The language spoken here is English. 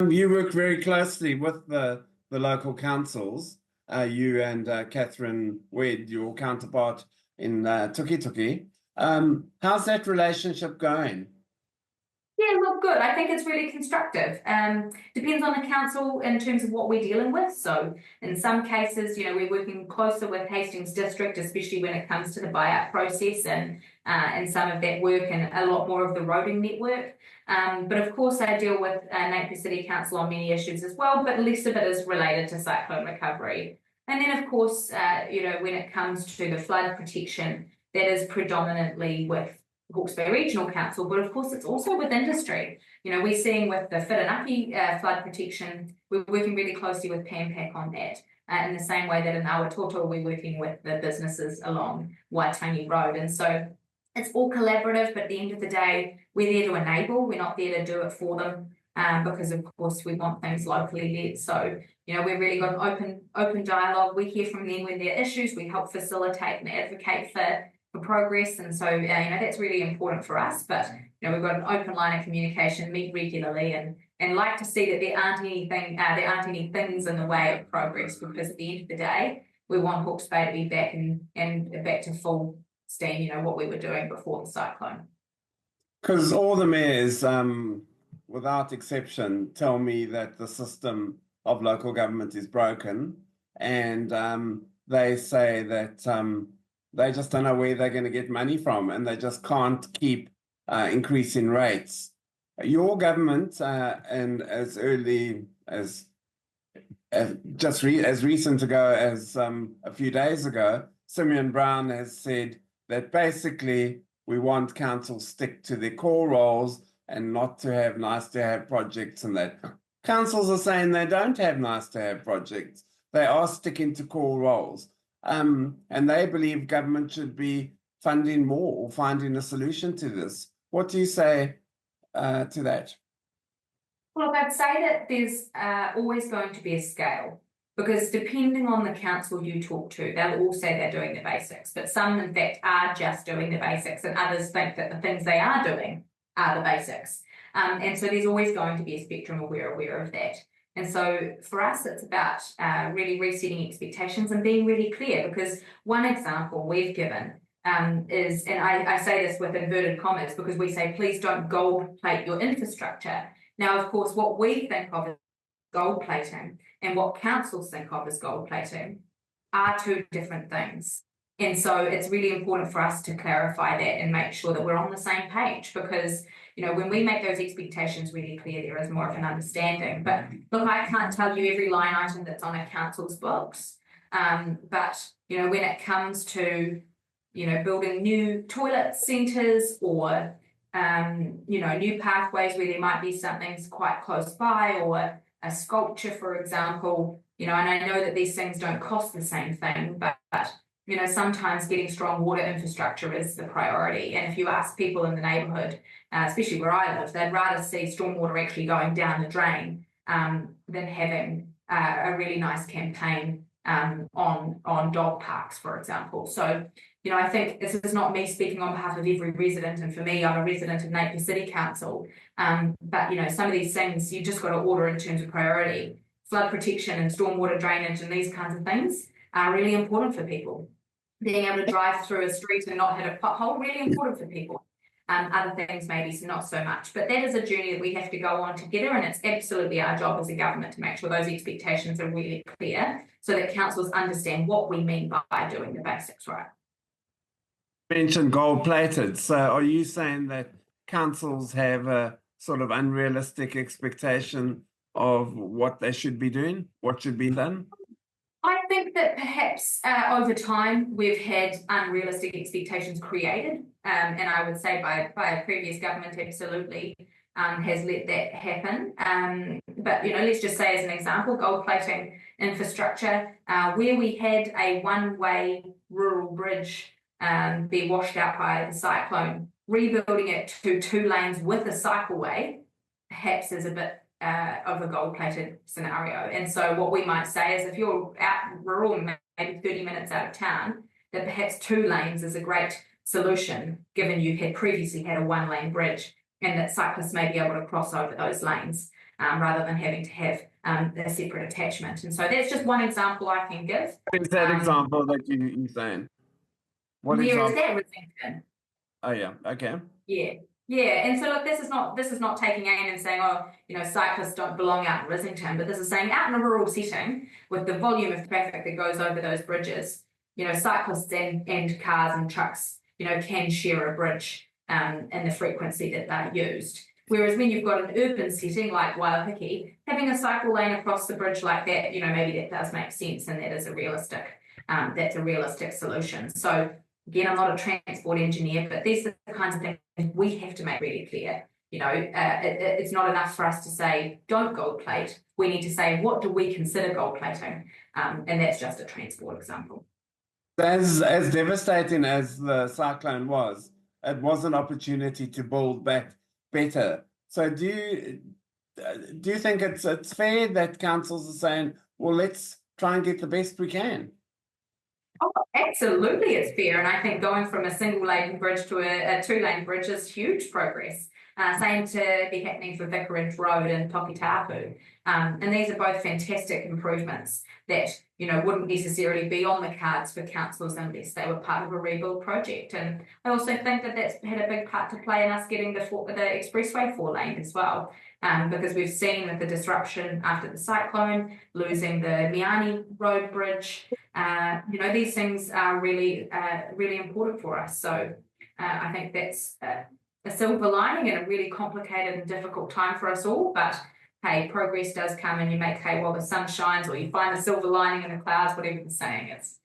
You work very closely with the local councils, you and Catherine Wed, your counterpart in Tuki. How's that relationship going? Yeah, look, good. I think it's really constructive. Depends on the council in terms of what we're dealing with. So in some cases, we're working closer with Hastings District, especially when it comes to the buyout process and some of that work and a lot more of the roading network. But of course, I deal with Napier City Council on many issues as well, but less of it is related to cyclone recovery. And then, of course, when it comes to the flood protection, that is predominantly with Hawke's Bay Regional Council, but of course it's also with industry. We're seeing with the Whirinaki flood protection, we're working really closely with PAMPAC on that. In the same way that in Awatoto, we're working with the businesses along Waitangi Road. And so it's all collaborative, but at the end of the day, we're there to enable, we're not there to do it for them. Because of course we want things locally led. So, we've really got an open dialogue. We hear from them when there are issues, we help facilitate and advocate for progress, and so that's really important for us. But we've got an open line of communication, meet regularly, and like to see that there aren't any things in the way of progress, because at the end of the day we want Hawke's Bay to be back and back to full steam, what we were doing before the cyclone. Because all the mayors, without exception, tell me that the system of local government is broken, and they say that they just don't know where they're going to get money from, and they just can't keep increasing rates. Your government, and as early as as recent ago as a few days ago, Simeon Brown has said that basically we want councils stick to their core roles and not to have nice to have projects, and that councils are saying they don't have nice to have projects. They are sticking to core roles. And they believe government should be funding more or finding a solution to this. What do you say to that? Well, I'd say that there's always going to be a scale, because depending on the council you talk to, they'll all say they're doing the basics, but some in fact are just doing the basics, and others think that the things they are doing are the basics. And so there's always going to be a spectrum, and we're aware of that. And so for us, it's about really resetting expectations and being really clear, because one example we've given is, and I say this with inverted commas, because we say, please don't gold plate your infrastructure. Now, of course, what we think of as gold plating and what councils think of as gold plating are two different things. And so it's really important for us to clarify that and make sure that we're on the same page, because when we make those expectations really clear, there is more of an understanding. But look, I can't tell you every line item that's on a council's books. But when it comes to building new toilet centres or new pathways where there might be something quite close by, or a sculpture, for example, and I know that these things don't cost the same thing, but sometimes getting strong water infrastructure is the priority. And if you ask people in the neighbourhood, especially where I live, they'd rather see stormwater actually going down the drain than having a really nice campaign on dog parks, for example. So, I think this is not me speaking on behalf of every resident, and for me, I'm a resident of Napier City Council. But some of these things you just got to order in terms of priority. Flood protection and stormwater drainage and these kinds of things are really important for people. Being able to drive through a street and not hit a pothole, really important for people. Other things maybe not so much, but that is a journey that we have to go on together, and it's absolutely our job as a government to make sure those expectations are really clear so that councils understand what we mean by doing the basics right. You mentioned gold plated. So are you saying that councils have a sort of unrealistic expectation of what they should be doing, what should be done? I think that perhaps over time we've had unrealistic expectations created, and I would say by a previous government absolutely has let that happen. But let's just say as an example, gold plating infrastructure, where we had a one-way rural bridge be washed out by the cyclone, rebuilding it to 2 lanes with a cycleway perhaps is a bit of a gold-plated scenario. And so what we might say is, if you're out rural, maybe 30 minutes out of town, that perhaps 2 lanes is a great solution, given you had previously had a 1-lane bridge, and that cyclists may be able to cross over those lanes. rather than having to have a separate attachment. And so that's just one example I can give. What is that example that you're saying? What Where is example? that Rosington? Oh yeah, okay. Yeah. Yeah, and so look, this is not taking aim and saying, oh, you know, cyclists don't belong out in Rosington, but this is saying out in a rural setting with the volume of traffic that goes over those bridges, you know, cyclists and cars and trucks, you know, can share a bridge in the frequency that they're used. Whereas when you've got an urban setting like Waiopiki, having a cycle lane across the bridge like that, you know, maybe that does make sense and that is a realistic, that's a realistic solution. So again, I'm not a transport engineer, but these are the kinds of things we have to make really clear. You know, it's not enough for us to say, don't gold plate. We need to say, what do we consider gold plating? And that's just a transport example. As devastating as the cyclone was, it was an opportunity to build back better. So do you think it's fair that councils are saying, well, let's try and get the best we can? Oh, absolutely, it's fair. And I think going from a single lane bridge to a two-lane bridge is huge progress. Same to be happening for Vicarage Road and Tokitapu. And these are both fantastic improvements that, you know, wouldn't necessarily be on the cards for councils unless they were part of a rebuild project. And I also think that that's had a big part to play in us getting the expressway 4-lane as well. Because we've seen with the disruption after the cyclone, losing the Miani Road Bridge, you know, these things are really, really important for us. So I think that's a silver lining in a really complicated and difficult time for us all. But hey, progress does come and you make hay while the sun shines, or you find the silver lining in the clouds, whatever the saying is.